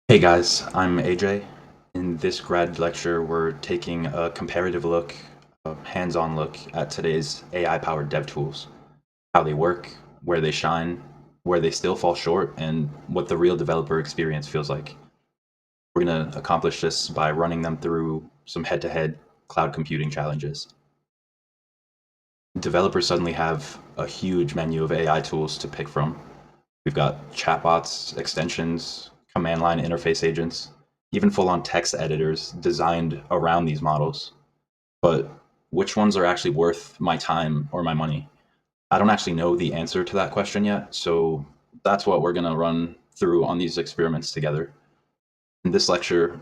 Hey guys, I'm AJ. In this grad lecture, we're taking a comparative look, a hands-on look at today's AI-powered dev tools, how they work, where they shine, where they still fall short, and what the real developer experience feels like. We're going to accomplish this by running them through some head-to-head cloud computing challenges. Developers suddenly have a huge menu of AI tools to pick from. We've got chatbots, extensions, command line interface agents, even full-on text editors designed around these models. But which ones are actually worth my time or my money? I don't actually know the answer to that question yet, so that's what we're going to run through on these experiments together. In this lecture,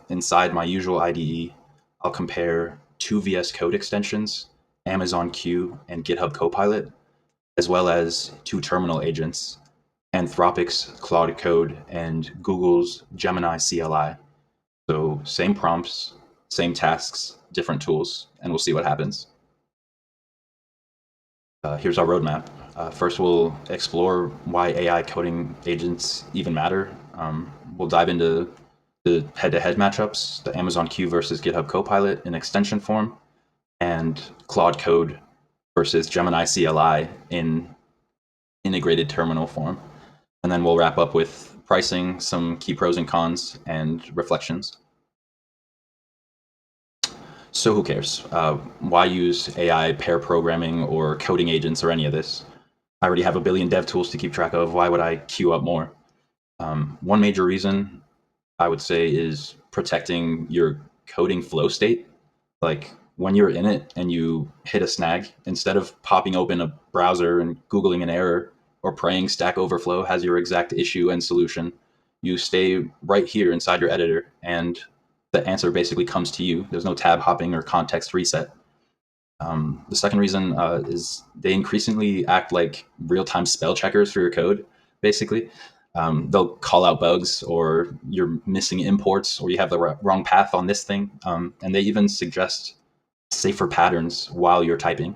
inside my usual IDE, I'll compare two VS Code extensions, Amazon Q and GitHub Copilot, as well as two terminal agents, Anthropic's Claude Code and Google's Gemini CLI. So same prompts, same tasks, different tools, and we'll see what happens. Here's our roadmap. First, we'll explore why AI coding agents even matter. We'll dive into the head-to-head matchups, the Amazon Q versus GitHub Copilot in extension form, and Claude Code versus Gemini CLI in integrated terminal form. And then we'll wrap up with pricing, some key pros and cons, and reflections. So who cares? Why use AI pair programming or coding agents or any of this? I already have a billion dev tools to keep track of. Why would I queue up more? One major reason I would say is protecting your coding flow state. Like when you're in it and you hit a snag, instead of popping open a browser and Googling an error or praying Stack Overflow has your exact issue and solution, you stay right here inside your editor and the answer basically comes to you. There's no tab hopping or context reset. The second reason is they increasingly act like real-time spell checkers for your code, basically. They'll call out bugs or you're missing imports or you have the wrong path on this thing. And they even suggest safer patterns while you're typing.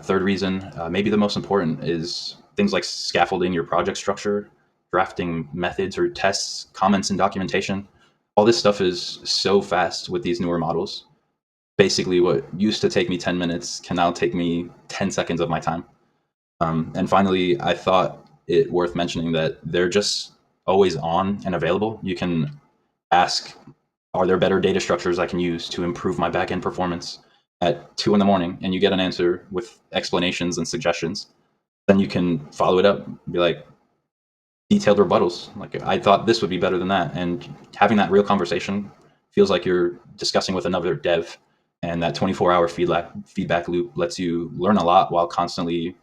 Third reason, maybe the most important, is things like scaffolding your project structure, drafting methods or tests, comments and documentation. All this stuff is so fast with these newer models. Basically, what used to take me 10 minutes can now take me 10 seconds of my time. And finally, I thought it worth mentioning that they're just always on and available. You can ask, are there better data structures I can use to improve my backend performance at 2 in the morning? And you get an answer with explanations and suggestions. Then you can follow it up, be like, detailed rebuttals. Like, I thought this would be better than that. And having that real conversation feels like you're discussing with another dev. And that 24-hour feedback loop lets you learn a lot while constantly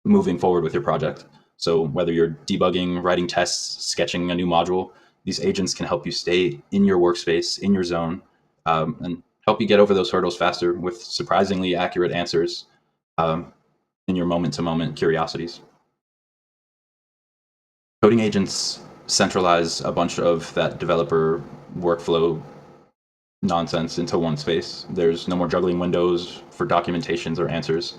moving forward with your project. So whether you're debugging, writing tests, sketching a new module, these agents can help you stay in your workspace, in your zone, and help you get over those hurdles faster with surprisingly accurate answers in your moment-to-moment curiosities. Coding agents centralize a bunch of that developer workflow nonsense into one space. There's no more juggling windows for documentations or answers.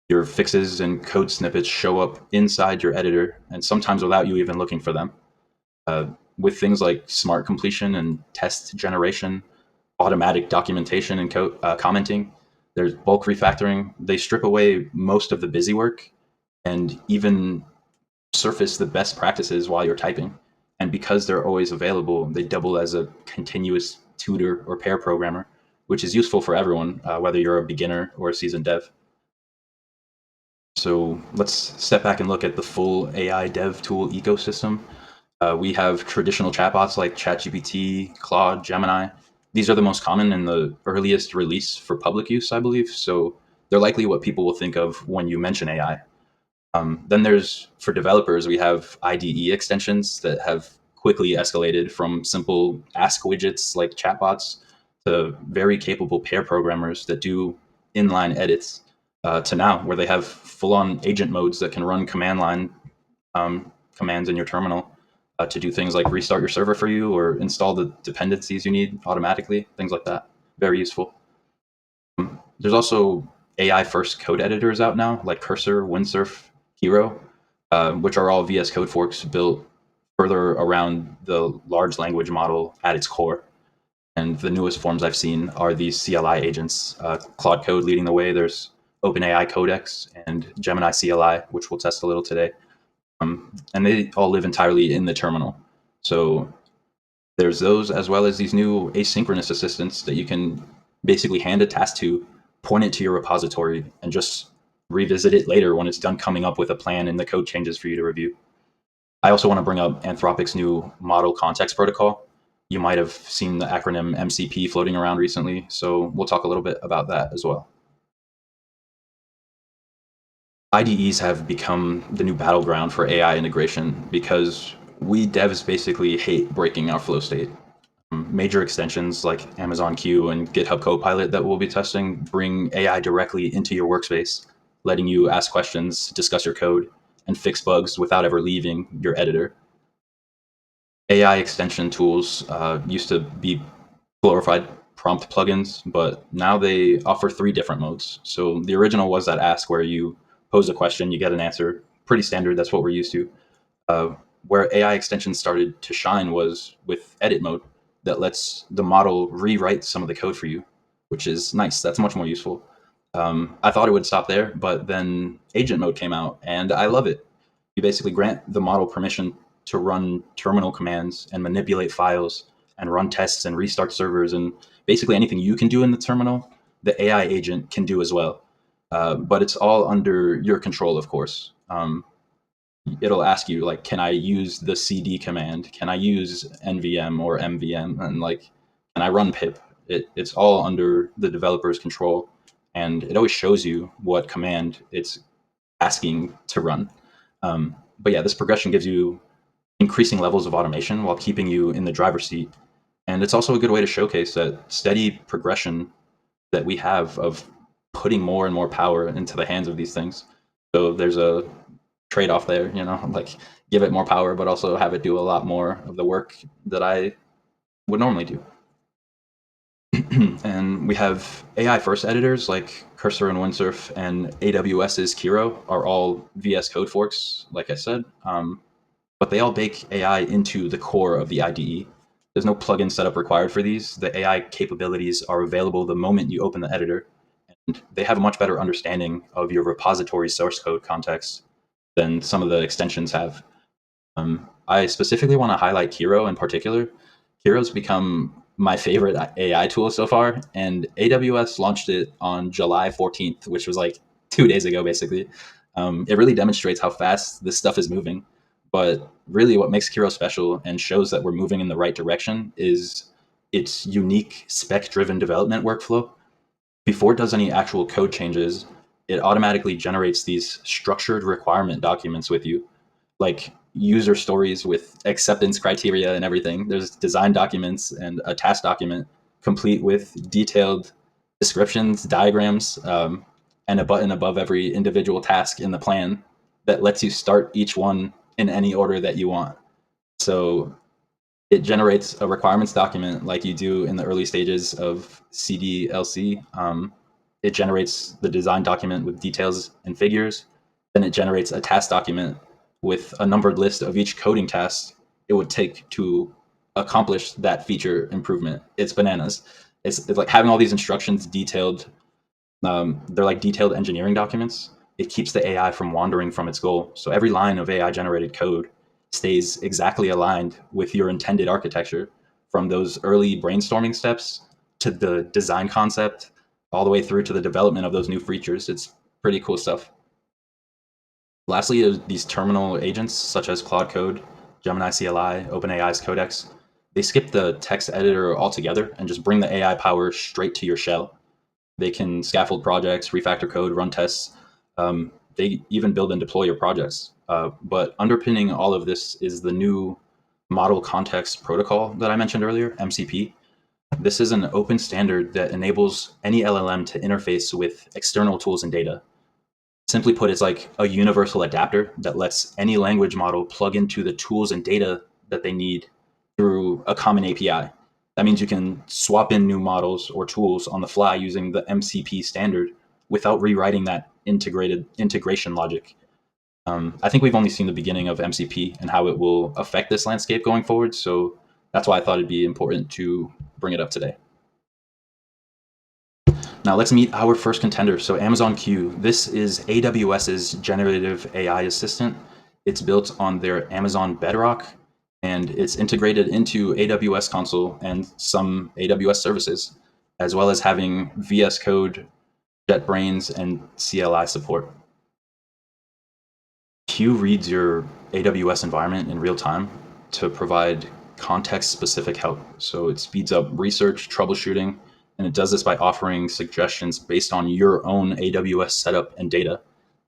Your fixes and code snippets show up inside your editor, and sometimes without you even looking for them. With things like smart completion and test generation, automatic documentation and commenting, there's bulk refactoring. They strip away most of the busy work and even surface the best practices while you're typing. And because they're always available, they double as a continuous tutor or pair programmer, which is useful for everyone, whether you're a beginner or a seasoned dev. So let's step back and look at the full AI dev tool ecosystem. We have traditional chatbots like ChatGPT, Claude, Gemini. These are the most common and the earliest release for public use, I believe. So they're likely what people will think of when you mention AI. Then there's, for developers, we have IDE extensions that have quickly escalated from simple ask widgets like chatbots to very capable pair programmers that do inline edits to now where they have full-on agent modes that can run command line commands in your terminal to do things like restart your server for you or install the dependencies you need automatically, things like that. Very useful. There's also AI first code editors out now, like Cursor, Windsurf, Hero, which are all VS Code forks built further around the large language model at its core. And the newest forms I've seen are these CLI agents, Claude Code leading the way. There's OpenAI Codex and Gemini CLI, which we'll test a little today. And they all live entirely in the terminal. So there's those, as well as these new asynchronous assistants that you can basically hand a task to, point it to your repository, and just revisit it later when it's done coming up with a plan and the code changes for you to review. I also want to bring up Anthropic's new model context protocol. You might have seen the acronym MCP floating around recently, so we'll talk a little bit about that as well. IDEs have become the new battleground for AI integration because we devs basically hate breaking our flow state. Major extensions like Amazon Q and GitHub Copilot that we'll be testing bring AI directly into your workspace, letting you ask questions, discuss your code, and fix bugs without ever leaving your editor. AI extension tools used to be glorified prompt plugins, but now they offer 3 different modes. So the original was that ask where you pose a question, you get an answer. Pretty standard, that's what we're used to. Uh, where AI extensions started to shine was with edit mode that lets the model rewrite some of the code for you, which is nice. That's much more useful. I thought it would stop there, but then agent mode came out, and I love it. You basically grant the model permission to run terminal commands and manipulate files and run tests and restart servers, and basically anything you can do in the terminal, the AI agent can do as well. But it's all under your control, of course. It'll ask you like, can I use the cd command? Can I use nvm or mvm? And like, can I run pip? It's all under the developer's control, and it always shows you what command it's asking to run. But yeah, this progression gives you increasing levels of automation while keeping you in the driver's seat. And it's also a good way to showcase that steady progression that we have of putting more and more power into the hands of these things. So there's a trade-off there, like give it more power, but also have it do a lot more of the work that I would normally do. And we have AI first editors like Cursor and Windsurf, and AWS's Kiro are all VS Code forks, like I said. But they all bake AI into the core of the IDE. There's no plugin setup required for these. The AI capabilities are available the moment you open the editor, and they have a much better understanding of your repository source code context than some of the extensions have. I specifically want to highlight Kiro in particular. Kiro's become my favorite AI tool so far, and AWS launched it on July 14th, which was like 2 days ago, basically. It really demonstrates how fast this stuff is moving. But really, what makes Kiro special and shows that we're moving in the right direction is its unique spec-driven development workflow. Before it does any actual code changes, it automatically generates these structured requirement documents with you, like user stories with acceptance criteria and everything. There's design documents and a task document complete with detailed descriptions, diagrams, and a button above every individual task in the plan that lets you start each one in any order that you want. So it generates a requirements document like you do in the early stages of CDLC. It generates the design document with details and figures. Then it generates a task document with a numbered list of each coding task it would take to accomplish that feature improvement. It's bananas. It's like having all these instructions detailed. They're like detailed engineering documents. It keeps the AI from wandering from its goal. So every line of AI generated code stays exactly aligned with your intended architecture, from those early brainstorming steps to the design concept, all the way through to the development of those new features. It's pretty cool stuff. Lastly, these terminal agents such as Claude Code, Gemini CLI, OpenAI's Codex, they skip the text editor altogether and just bring the AI power straight to your shell. They can scaffold projects, refactor code, run tests. They even build and deploy your projects. But underpinning all of this is the new Model Context Protocol that I mentioned earlier, MCP. This is an open standard that enables any LLM to interface with external tools and data. Simply put, it's like a universal adapter that lets any language model plug into the tools and data that they need through a common API. That means you can swap in new models or tools on the fly using the MCP standard without rewriting that integration logic. I think we've only seen the beginning of MCP and how it will affect this landscape going forward. So that's why I thought it'd be important to bring it up today. Now let's meet our first contender. So Amazon Q. This is AWS's generative AI assistant. It's built on their Amazon Bedrock, and it's integrated into AWS Console and some AWS services, as well as having VS Code, JetBrains, and CLI support. Q reads your AWS environment in real time to provide context-specific help. So it speeds up research, troubleshooting, and it does this by offering suggestions based on your own AWS setup and data.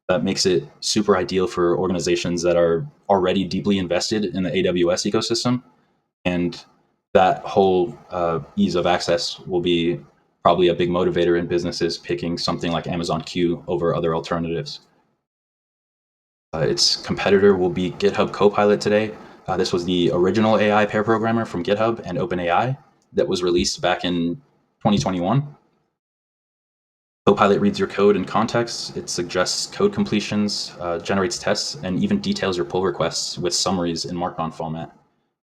That makes it super ideal for organizations that are already deeply invested in the AWS ecosystem. And that whole ease of access will be probably a big motivator in businesses picking something like Amazon Q over other alternatives. Its competitor will be GitHub Copilot today. This was the original AI pair programmer from GitHub and OpenAI that was released back in 2021. Copilot reads your code in context. It suggests code completions, generates tests, and even details your pull requests with summaries in Markdown format.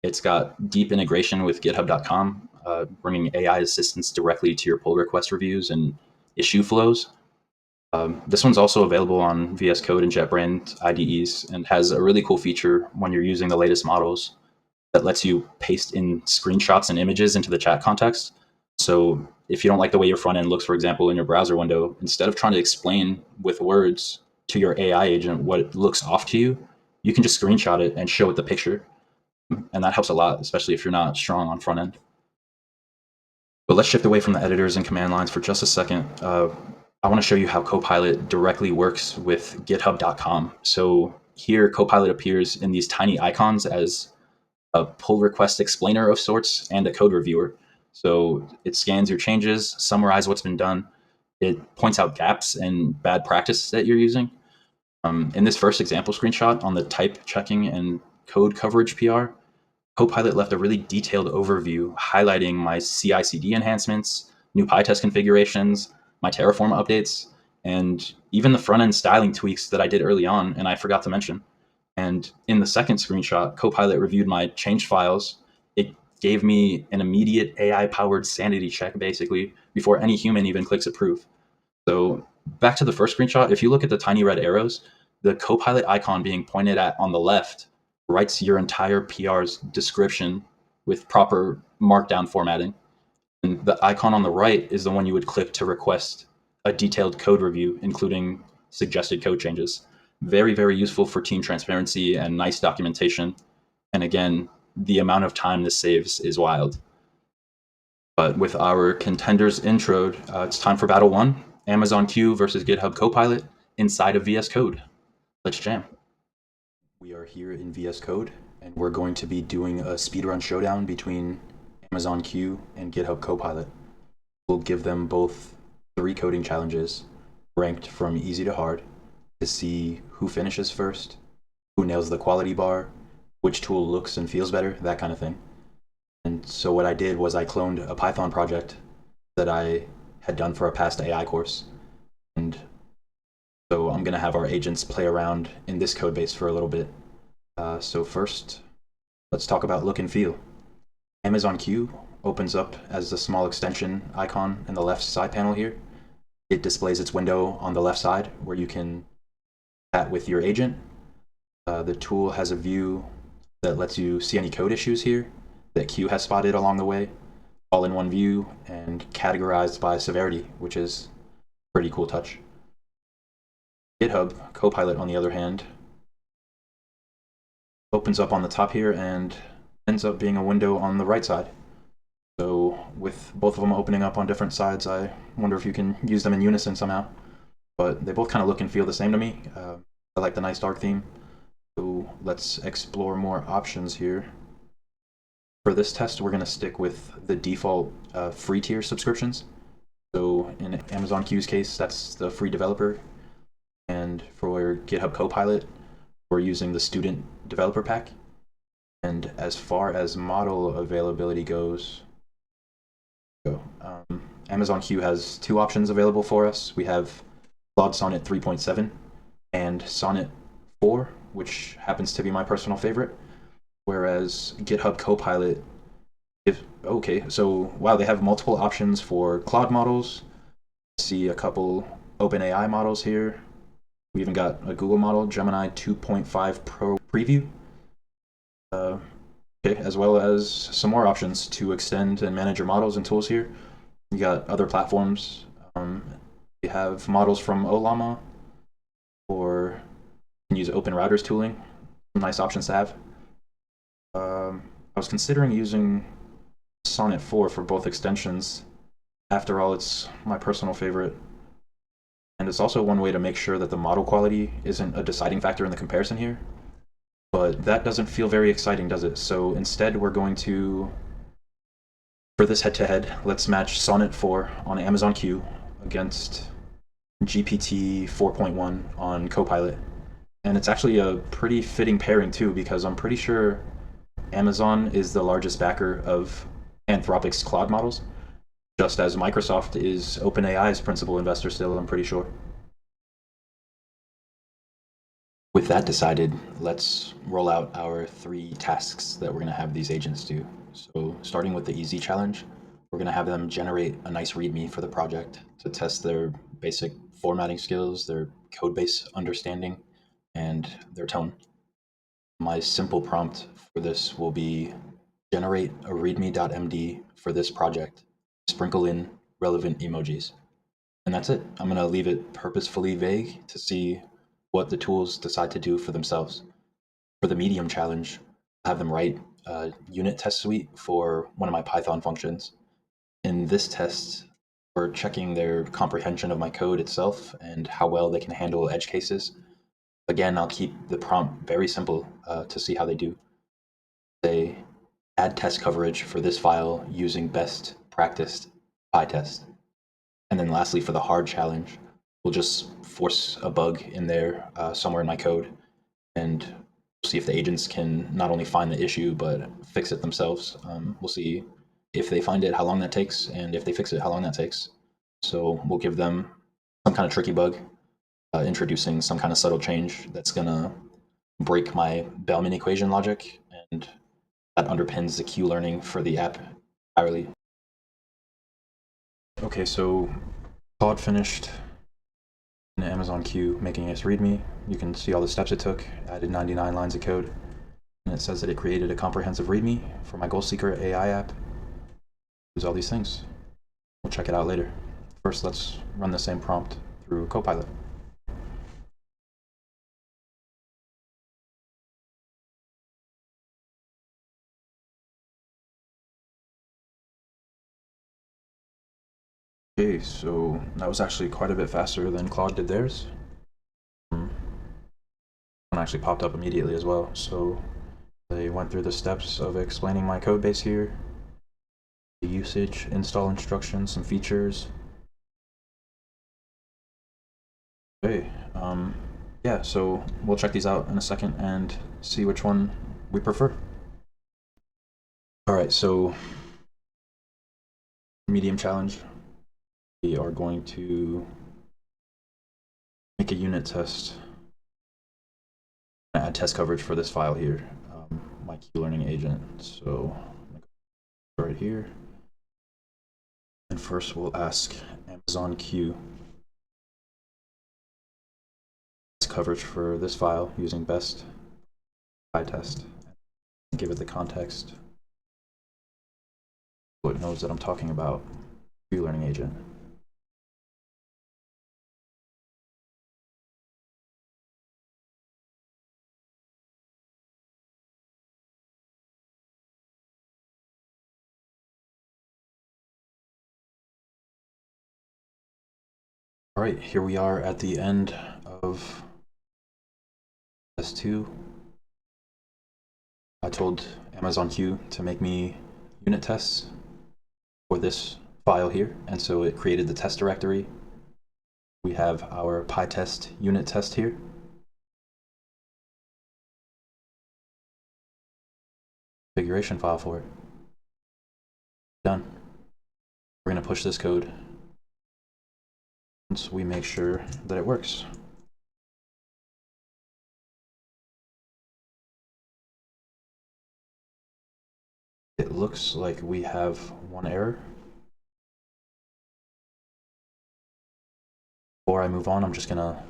It's got deep integration with GitHub.com, bringing AI assistance directly to your pull request reviews and issue flows. This one's also available on VS Code and JetBrains IDEs and has a really cool feature when you're using the latest models that lets you paste in screenshots and images into the chat context. So if you don't like the way your front end looks, for example, in your browser window, instead of trying to explain with words to your AI agent what looks off to you, you can just screenshot it and show it the picture. And that helps a lot, especially if you're not strong on front end. But let's shift away from the editors and command lines for just a second. I want to show you how Copilot directly works with GitHub.com. So here, Copilot appears in these tiny icons as a pull request explainer of sorts and a code reviewer. So it scans your changes, summarizes what's been done. It points out gaps and bad practice that you're using. In this first example screenshot on the type checking and code coverage PR, Copilot left a really detailed overview highlighting my CI/CD enhancements, new PyTest configurations, my Terraform updates, and even the front-end styling tweaks that I did early on and I forgot to mention. And in the second screenshot, Copilot reviewed my changed files. It gave me an immediate AI-powered sanity check, basically, before any human even clicks approve. So back to the first screenshot, if you look at the tiny red arrows, the Copilot icon being pointed at on the left writes your entire PR's description with proper markdown formatting. And the icon on the right is the one you would click to request a detailed code review, including suggested code changes. Very, very useful for team transparency and nice documentation. And again, the amount of time this saves is wild. But with our contenders introed, it's time for battle one, Amazon Q versus GitHub Copilot inside of VS Code. Let's jam. We are here in VS Code, and we're going to be doing a speedrun showdown between Amazon Q and GitHub Copilot. We'll give them both 3 coding challenges ranked from easy to hard to see who finishes first, who nails the quality bar, which tool looks and feels better, that kind of thing. And so what I did was I cloned a Python project that I had done for a past AI course. And so I'm going to have our agents play around in this code base for a little bit. So first, let's talk about look and feel. Amazon Q opens up as a small extension icon in the left side panel here. It displays its window on the left side where you can chat with your agent. The tool has a view that lets you see any code issues here that Q has spotted along the way, all in one view and categorized by severity, which is a pretty cool touch. GitHub Copilot, on the other hand, opens up on the top here and ends up being a window on the right side. So with both of them opening up on different sides, I wonder if you can use them in unison somehow. But they both kind of look and feel the same to me. I like the nice dark theme. So let's explore more options here. For this test, we're going to stick with the default free tier subscriptions. So in Amazon Q's case, that's the free developer. And for GitHub Copilot, we're using the student developer pack. And as far as model availability goes, Amazon Q has 2 options available for us. We have Claude Sonnet 3.7 and Sonnet 4, which happens to be my personal favorite, whereas GitHub Copilot, okay, so wow, they have multiple options for Claude models. See a couple OpenAI models here. We even got a Google model, Gemini 2.5 Pro preview. Okay, as well as some more options to extend and manage your models and tools here. You got other platforms. You have models from Olama, or you can use Open Routers tooling. Some nice options to have. I was considering using Sonnet 4 for both extensions. After all, it's my personal favorite. And it's also one way to make sure that the model quality isn't a deciding factor in the comparison here. But that doesn't feel very exciting, does it? So instead, we're going to, for this head-to-head, let's match Sonnet 4 on Amazon Q against GPT 4.1 on Copilot. And it's actually a pretty fitting pairing too, because I'm pretty sure Amazon is the largest backer of Anthropic's Claude models, just as Microsoft is OpenAI's principal investor still, I'm pretty sure. With that decided, let's roll out our 3 tasks that we're going to have these agents do. So starting with the easy challenge, we're going to have them generate a nice README for the project to test their basic formatting skills, their code base understanding, and their tone. My simple prompt for this will be generate a readme.md for this project, sprinkle in relevant emojis. And that's it. I'm going to leave it purposefully vague to see what the tools decide to do for themselves. For the medium challenge, I have them write a unit test suite for one of my Python functions. In this test, we're checking their comprehension of my code itself and how well they can handle edge cases. Again, I'll keep the prompt very simple to see how they do. They add test coverage for this file using best practiced PyTest. And then lastly, for the hard challenge, we'll just force a bug in there somewhere in my code, and we'll see if the agents can not only find the issue, but fix it themselves. We'll see if they find it, how long that takes, and if they fix it, how long that takes. So we'll give them some kind of tricky bug, introducing some kind of subtle change that's gonna break my Bellman equation logic, and that underpins the Q learning for the app entirely. Okay, so Claude finished in Amazon Q making us README. You can see all the steps it took, added 99 lines of code, and it says that it created a comprehensive README for my Goal Seeker AI app. There's all these things. We'll check it out later. First, let's run the same prompt through Copilot. Okay, so that was actually quite a bit faster than Claude did theirs. One actually popped up immediately as well. So they went through the steps of explaining my code base here, the usage, install instructions, some features. Okay, yeah, so we'll check these out in a second and see which one we prefer. All right, so medium challenge. We are going to make a unit test, add test coverage for this file here, my Q learning agent. So right here. And first we'll ask Amazon Q coverage for this file using best PyTest. Give it the context so it knows that I'm talking about Q learning agent. All right, here we are at the end of S2. I told Amazon Q to make me unit tests for this file here, and so it created the test directory. We have our PyTest unit test here. Configuration file for it. Done. We're going to push this code once we make sure that it works. It looks like we have one error. Before I move on, I'm just gonna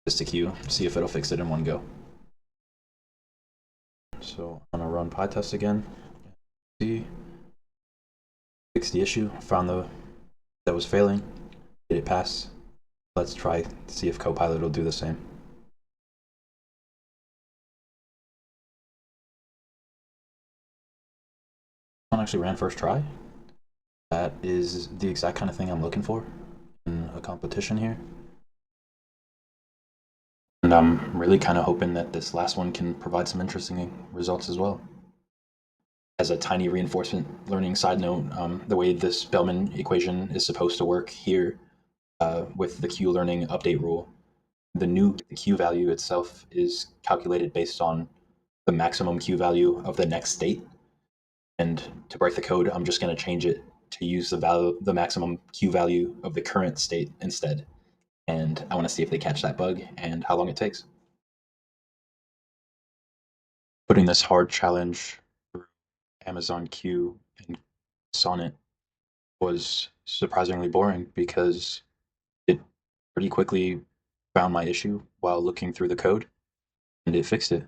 this to queue, see if it'll fix it in one go. So I'm gonna run PyTest again. See, fix the issue, found that was failing, did it pass? Let's try to see if Copilot will do the same. One actually ran first try. That is the exact kind of thing I'm looking for in a competition here. And I'm really kind of hoping that this last one can provide some interesting results as well. As a tiny reinforcement learning side note, the way this Bellman equation is supposed to work here with the Q-learning update rule, the Q value itself is calculated based on the maximum Q value of the next state. And to break the code, I'm just going to change it to use the maximum Q value of the current state instead. And I want to see if they catch that bug and how long it takes. Putting this hard challenge through Amazon Q and Sonnet was surprisingly boring because it pretty quickly found my issue while looking through the code and it fixed it.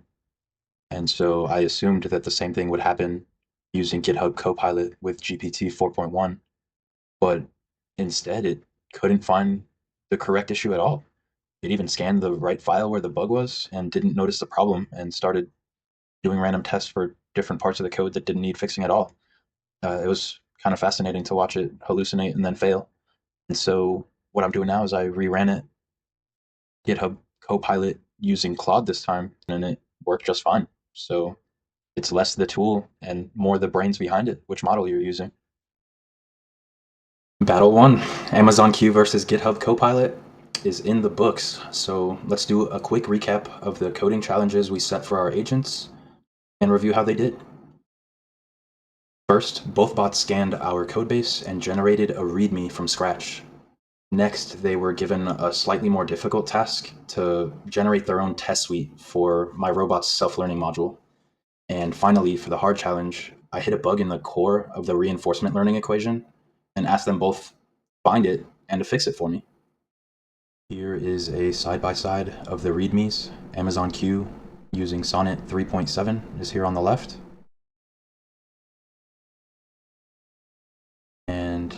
And so I assumed that the same thing would happen using GitHub Copilot with GPT 4.1, but instead it couldn't find the correct issue at all. It even scanned the right file where the bug was and didn't notice the problem and started doing random tests for different parts of the code that didn't need fixing at all. It was kind of fascinating to watch it hallucinate and then fail. And so what I'm doing now is I reran it, GitHub Copilot using Claude this time, and it worked just fine. So it's less the tool and more the brains behind it, which model you're using. Battle 1, Amazon Q versus GitHub Copilot is in the books. So let's do a quick recap of the coding challenges we set for our agents and review how they did. First, both bots scanned our codebase and generated a README from scratch. Next, they were given a slightly more difficult task to generate their own test suite for my robot's self-learning module. And finally, for the hard challenge, I hit a bug in the core of the reinforcement learning equation and asked them both to find it and to fix it for me. Here is a side-by-side of the READMEs. Amazon Q using Sonnet 3.7 is here on the left. And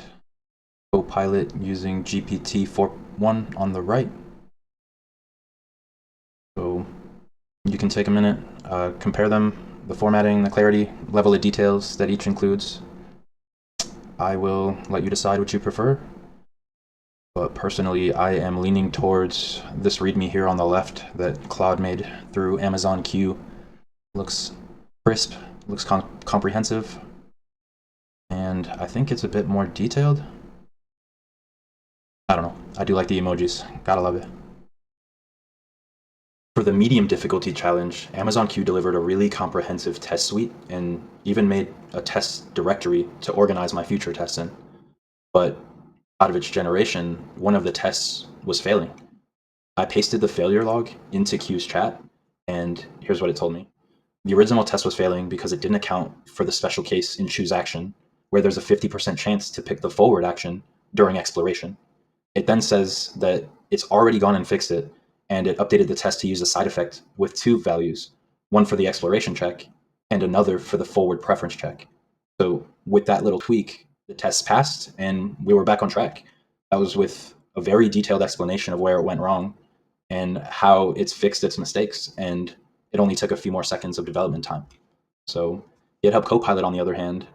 Copilot using GPT 4.1 on the right. So you can take a minute, compare them, the formatting, the clarity, level of details that each includes. I will let you decide what you prefer. But personally, I am leaning towards this README here on the left that Claude made through Amazon Q. Looks crisp, looks comprehensive, and I think it's a bit more detailed. I don't know. I do like the emojis. Gotta love it. For the medium difficulty challenge, Amazon Q delivered a really comprehensive test suite and even made a test directory to organize my future tests in. But out of its generation, one of the tests was failing. I pasted the failure log into Q's chat, and here's what it told me. The original test was failing because it didn't account for the special case in choose action, where there's a 50% chance to pick the forward action during exploration. It then says that it's already gone and fixed it, and it updated the test to use a side effect with two values, one for the exploration check and another for the forward preference check. So with that little tweak, the test passed and we were back on track. That was with a very detailed explanation of where it went wrong and how it's fixed its mistakes, and it only took a few more seconds of development time. So GitHub Copilot, on the other hand,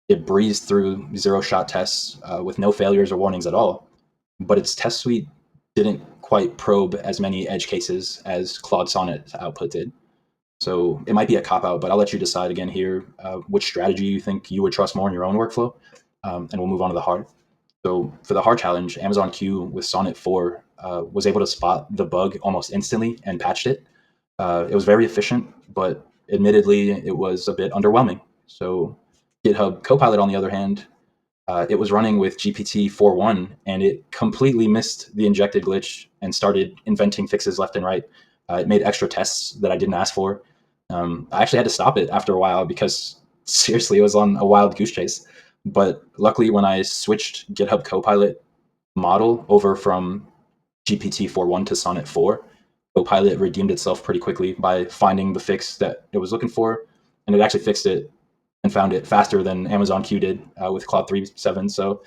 it breezed through zero-shot tests with no failures or warnings at all, but its test suite didn't quite probe as many edge cases as Claude Sonnet output did. So it might be a cop-out, but I'll let you decide again here which strategy you think you would trust more in your own workflow, and we'll move on to the hard. So for the hard challenge, Amazon Q with Sonnet 4 was able to spot the bug almost instantly and patched it. It was very efficient, but admittedly, it was a bit underwhelming. So GitHub Copilot, on the other hand, it was running with GPT 4.1, and it completely missed the injected glitch and started inventing fixes left and right. It made extra tests that I didn't ask for. I actually had to stop it after a while because seriously, it was on a wild goose chase. But luckily, when I switched GitHub Copilot model over from GPT-4.1 to Sonnet 4, Copilot redeemed itself pretty quickly by finding the fix that it was looking for, and it actually fixed it and found it faster than Amazon Q did with Claude 3.7. So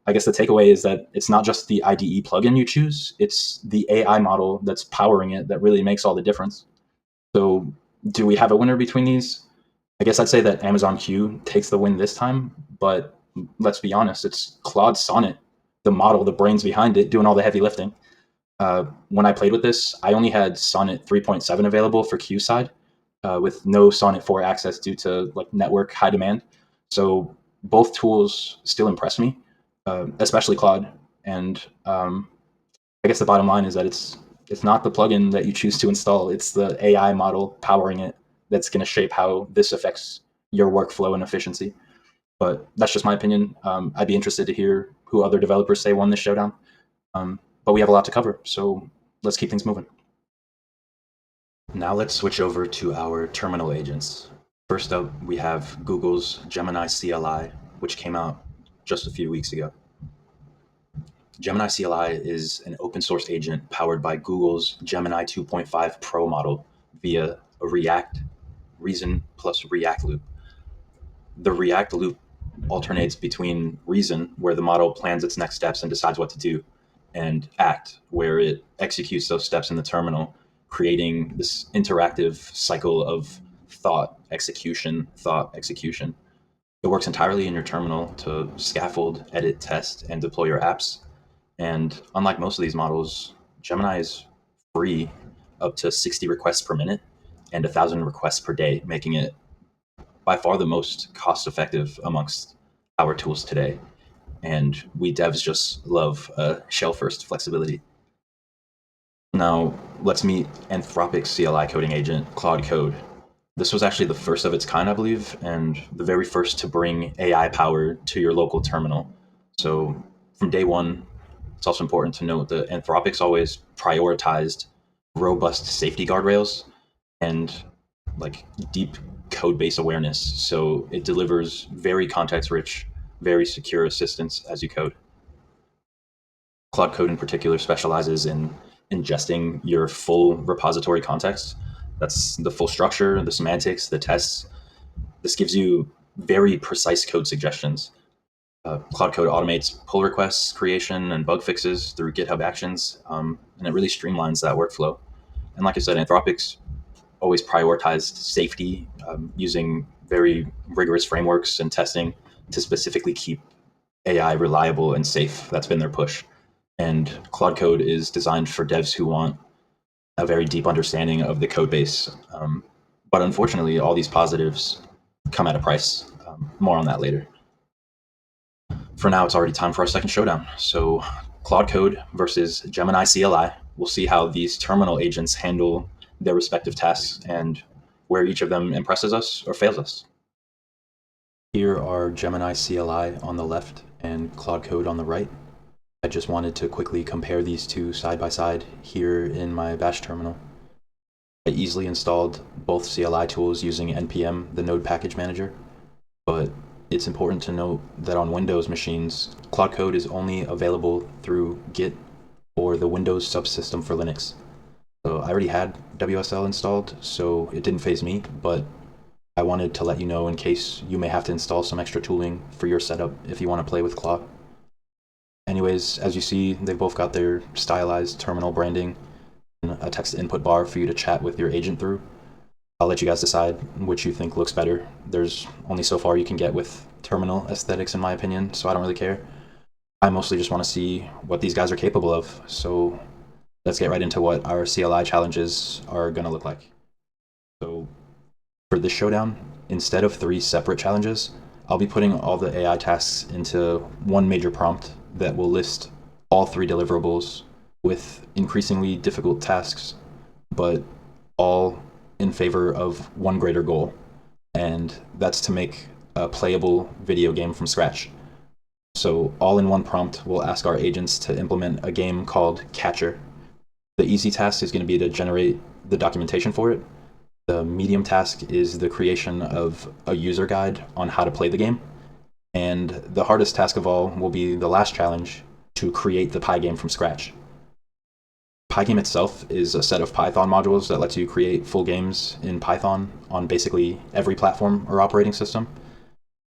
I guess the takeaway is that it's not just the IDE plugin you choose, it's the AI model that's powering it that really makes all the difference. So do we have a winner between these? I guess I'd say that Amazon Q takes the win this time, but let's be honest, it's Claude Sonnet, the model, the brains behind it, doing all the heavy lifting. When I played with this, I only had Sonnet 3.7 available for Q side, with no Sonnet 4 access due to like network high demand. So both tools still impress me, especially Claude. And I guess the bottom line is that it's not the plugin that you choose to install; it's the AI model powering it that's going to shape how this affects your workflow and efficiency. But that's just my opinion. I'd be interested to hear who other developers say won this showdown. But we have a lot to cover, so let's keep things moving. Now let's switch over to our terminal agents. First up, we have Google's Gemini CLI, which came out just a few weeks ago. Gemini CLI is an open source agent powered by Google's Gemini 2.5 Pro model via a React Reason plus React loop. The React loop alternates between Reason, where the model plans its next steps and decides what to do, and Act, where it executes those steps in the terminal, creating this interactive cycle of thought, execution, thought, execution. It works entirely in your terminal to scaffold, edit, test, and deploy your apps. And unlike most of these models, Gemini is free up to 60 requests per minute and 1,000 requests per day, making it by far the most cost effective amongst our tools today. And we devs just love shell first flexibility. Now, let's meet Anthropic CLI coding agent, Claude Code. This was actually the first of its kind, I believe, and the very first to bring AI power to your local terminal. So from day one, it's also important to note that Anthropic's always prioritized robust safety guardrails and like deep code base awareness. So it delivers very context rich, very secure assistance as you code. Claude Code in particular specializes in ingesting your full repository context. That's the full structure, the semantics, the tests. This gives you very precise code suggestions. Claude Code automates pull requests creation and bug fixes through GitHub Actions, and it really streamlines that workflow. And like I said, Anthropic's always prioritized safety, using very rigorous frameworks and testing to specifically keep AI reliable and safe. That's been their push. And Claude Code is designed for devs who want a very deep understanding of the code base. But unfortunately, all these positives come at a price. More on that later. For now, it's already time for our second showdown. So Claude Code versus Gemini CLI. We'll see how these terminal agents handle their respective tasks and where each of them impresses us or fails us. Here are Gemini CLI on the left and Claude Code on the right. I just wanted to quickly compare these two side by side here in my bash terminal. I easily installed both CLI tools using npm, the node package manager, but it's important to note that on Windows machines, Claude Code is only available through Git or the Windows subsystem for Linux. So I already had WSL installed, so it didn't faze me, but I wanted to let you know in case you may have to install some extra tooling for your setup if you want to play with Claude. Anyways, as you see, they've both got their stylized terminal branding and a text input bar for you to chat with your agent through. I'll let you guys decide which you think looks better. There's only so far you can get with terminal aesthetics in my opinion, so I don't really care. I mostly just want to see what these guys are capable of, so let's get right into what our CLI challenges are going to look like. So for this showdown, instead of 3 separate challenges, I'll be putting all the AI tasks into one major prompt that will list all 3 deliverables with increasingly difficult tasks, but all in favor of one greater goal, and that's to make a playable video game from scratch. So all in one prompt, we'll ask our agents to implement a game called Catcher. The easy task is going to be to generate the documentation for it. The medium task is the creation of a user guide on how to play the game. And the hardest task of all will be the last challenge, to create the Pygame from scratch. Pygame itself is a set of Python modules that lets you create full games in Python on basically every platform or operating system.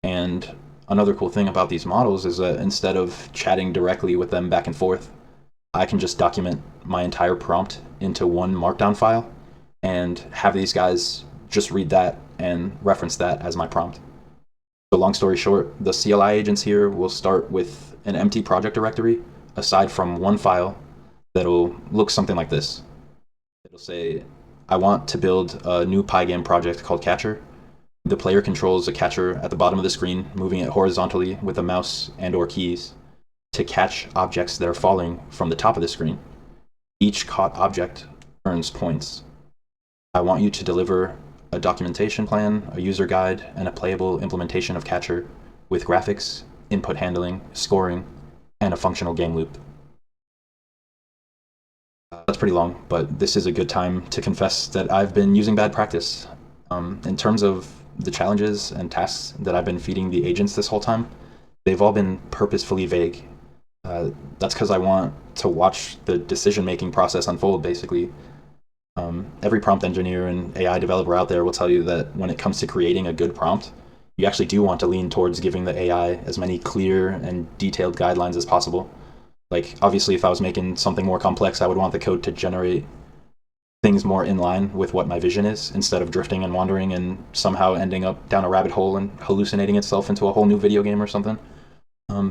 And another cool thing about these models is that instead of chatting directly with them back and forth, I can just document my entire prompt into one markdown file and have these guys just read that and reference that as my prompt. So long story short, the CLI agents here will start with an empty project directory aside from one file that'll look something like this. It'll say, I want to build a new Pygame project called Catcher. The player controls a catcher at the bottom of the screen, moving it horizontally with a mouse and/or keys to catch objects that are falling from the top of the screen. Each caught object earns points. I want you to deliver a documentation plan, a user guide, and a playable implementation of Catcher with graphics, input handling, scoring, and a functional game loop. That's pretty long, but this is a good time to confess that I've been using bad practice. In terms of the challenges and tasks that I've been feeding the agents this whole time, they've all been purposefully vague. That's because I want to watch the decision-making process unfold, basically. Every prompt engineer and AI developer out there will tell you that when it comes to creating a good prompt, you actually do want to lean towards giving the AI as many clear and detailed guidelines as possible. Like, obviously, if I was making something more complex, I would want the code to generate things more in line with what my vision is, instead of drifting and wandering and somehow ending up down a rabbit hole and hallucinating itself into a whole new video game or something.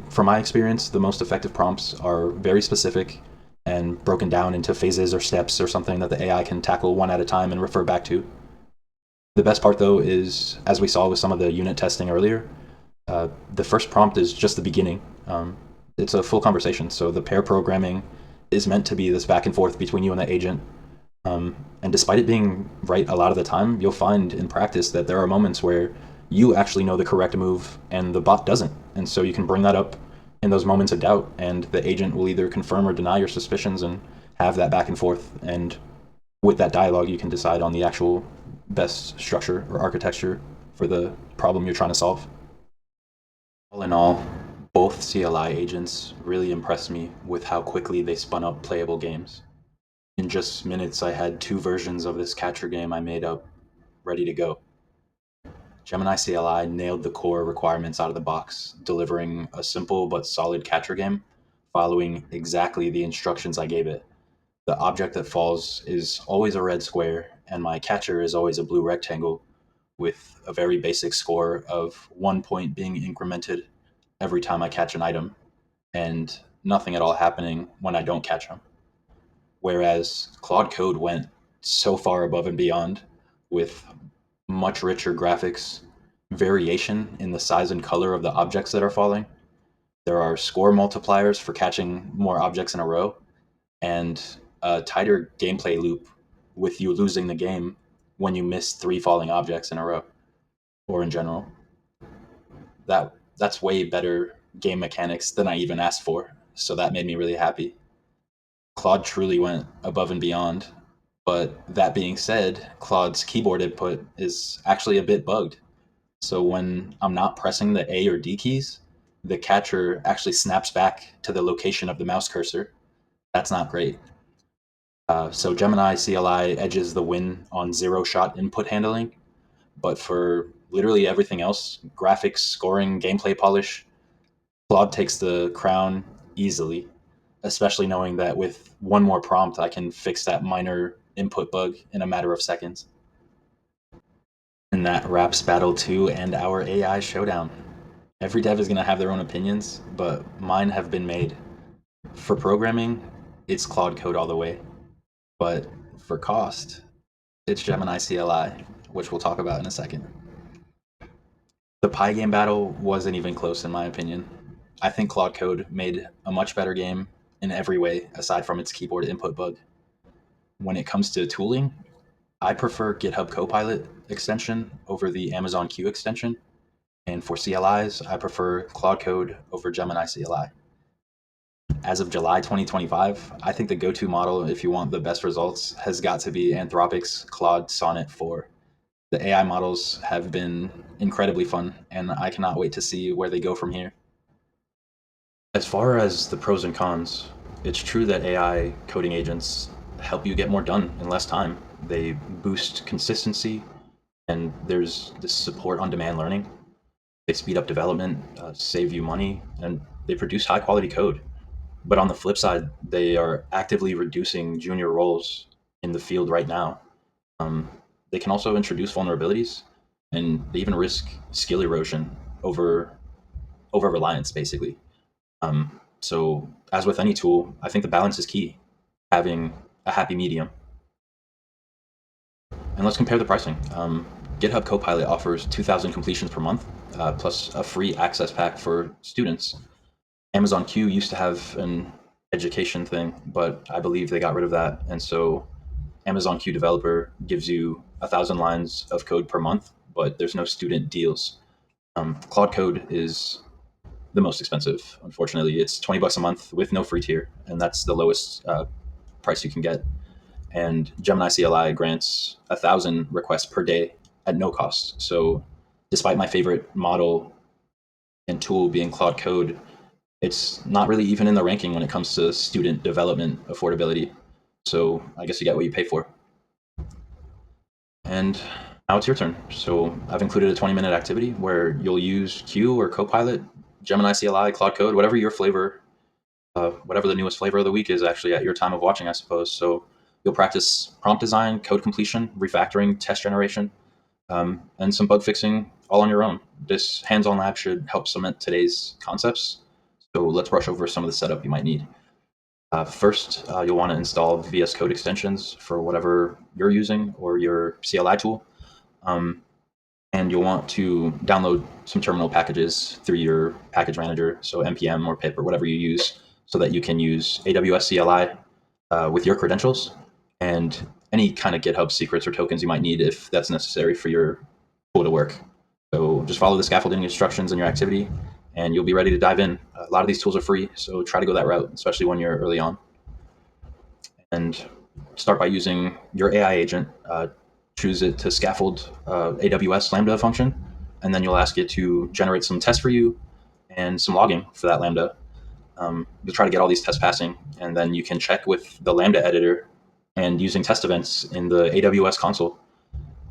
From my experience, the most effective prompts are very specific and broken down into phases or steps or something that the AI can tackle one at a time and refer back to. The best part, though, is, as we saw with some of the unit testing earlier, the first prompt is just the beginning. It's a full conversation, so the pair programming is meant to be this back and forth between you and the agent. And despite it being right a lot of the time, you'll find in practice that there are moments where you actually know the correct move and the bot doesn't. And so you can bring that up in those moments of doubt, and the agent will either confirm or deny your suspicions and have that back and forth. And with that dialogue, you can decide on the actual best structure or architecture for the problem you're trying to solve. All in all, both CLI agents really impressed me with how quickly they spun up playable games. In just minutes, I had 2 versions of this catcher game I made up ready to go. Gemini CLI nailed the core requirements out of the box, delivering a simple but solid catcher game, following exactly the instructions I gave it. The object that falls is always a red square, and my catcher is always a blue rectangle, with a very basic score of 1 point being incremented every time I catch an item, and nothing at all happening when I don't catch them. Whereas Claude Code went so far above and beyond with much richer graphics, variation in the size and color of the objects that are falling. There are score multipliers for catching more objects in a row, and a tighter gameplay loop with you losing the game when you miss 3 falling objects in a row, or in general. That's way better game mechanics than I even asked for, so that made me really happy. Claude truly went above and beyond. But that being said, Claude's keyboard input is actually a bit bugged. So when I'm not pressing the A or D keys, the catcher actually snaps back to the location of the mouse cursor. That's not great. So Gemini CLI edges the win on zero-shot input handling, but for literally everything else, graphics, scoring, gameplay polish, Claude takes the crown easily, especially knowing that with one more prompt, I can fix that minor input bug in a matter of seconds. And that wraps Battle 2 and our AI Showdown. Every dev is going to have their own opinions, but mine have been made. For programming, it's Claude Code all the way. But for cost, it's Gemini CLI, which we'll talk about in a second. The Pygame battle wasn't even close in my opinion. I think Claude Code made a much better game in every way aside from its keyboard input bug. When it comes to tooling, I prefer GitHub Copilot extension over the Amazon Q extension. And for CLIs, I prefer Claude Code over Gemini CLI. As of July 2025, I think the go-to model if you want the best results has got to be Anthropic's Claude Sonnet 4. The AI models have been incredibly fun, and I cannot wait to see where they go from here. As far as the pros and cons, it's true that AI coding agents help you get more done in less time. They boost consistency, and there's this support on demand learning. They speed up development, save you money, and they produce high quality code. But on the flip side, they are actively reducing junior roles in the field right now. Um, they can also introduce vulnerabilities, and they even risk skill erosion over reliance, basically. So, as with any tool, I think the balance is key. Having a happy medium. And let's compare the pricing. GitHub Copilot offers 2,000 completions per month, plus a free access pack for students. Amazon Q used to have an education thing, but I believe they got rid of that. And so Amazon Q Developer gives you 1,000 lines of code per month, but there's no student deals. Claude Code is the most expensive, unfortunately. It's $20 a month with no free tier, and that's the lowest price you can get. And Gemini CLI grants 1,000 requests per day at no cost. So, despite my favorite model and tool being Claude Code, it's not really even in the ranking when it comes to student development affordability. So, I guess you get what you pay for. And now it's your turn. So, I've included a 20-minute activity where you'll use Q or Copilot, Gemini CLI, Claude Code, whatever your flavor, whatever the newest flavor of the week is actually at your time of watching, I suppose. So, you'll practice prompt design, code completion, refactoring, test generation, and some bug fixing all on your own. This hands-on lab should help cement today's concepts. So let's brush over some of the setup you might need. First, you'll want to install VS Code extensions for whatever you're using or your CLI tool. And you'll want to download some terminal packages through your package manager, so npm or pip or whatever you use, so that you can use AWS CLI with your credentials and any kind of GitHub secrets or tokens you might need if that's necessary for your tool to work. So just follow the scaffolding instructions in your activity, and you'll be ready to dive in. A lot of these tools are free, so try to go that route, especially when you're early on. And start by using your AI agent. Choose it to scaffold AWS Lambda function, and then you'll ask it to generate some tests for you and some logging for that Lambda. You'll try to get all these tests passing, and then you can check with the Lambda editor and using test events in the AWS console.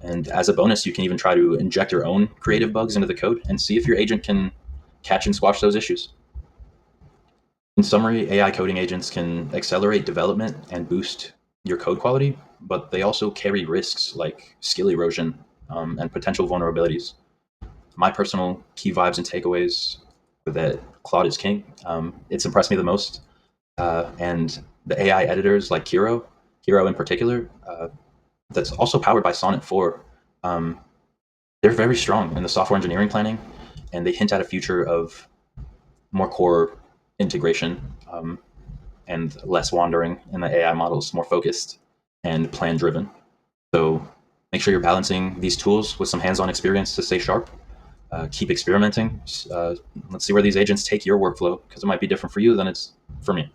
And as a bonus, you can even try to inject your own creative bugs into the code and see if your agent can catch and squash those issues. In summary, AI coding agents can accelerate development and boost your code quality, but they also carry risks like skill erosion and potential vulnerabilities. My personal key vibes and takeaways are that Claude is king. It's impressed me the most. And the AI editors like Hero in particular, that's also powered by Sonnet 4, um, they're very strong in the software engineering planning, and they hint at a future of more core integration and less wandering in the AI models, more focused and plan driven. So make sure you're balancing these tools with some hands-on experience to stay sharp. Keep experimenting. Let's see where these agents take your workflow, because it might be different for you than it's for me.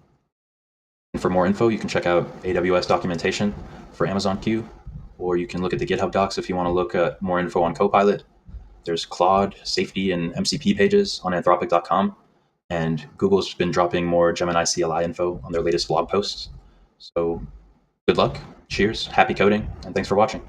And for more info, you can check out AWS documentation for Amazon Q, or you can look at the GitHub docs if you want to look at more info on Copilot. There's Claude, safety, and MCP pages on anthropic.com, and Google's been dropping more Gemini CLI info on their latest blog posts. So good luck, cheers, happy coding, and thanks for watching.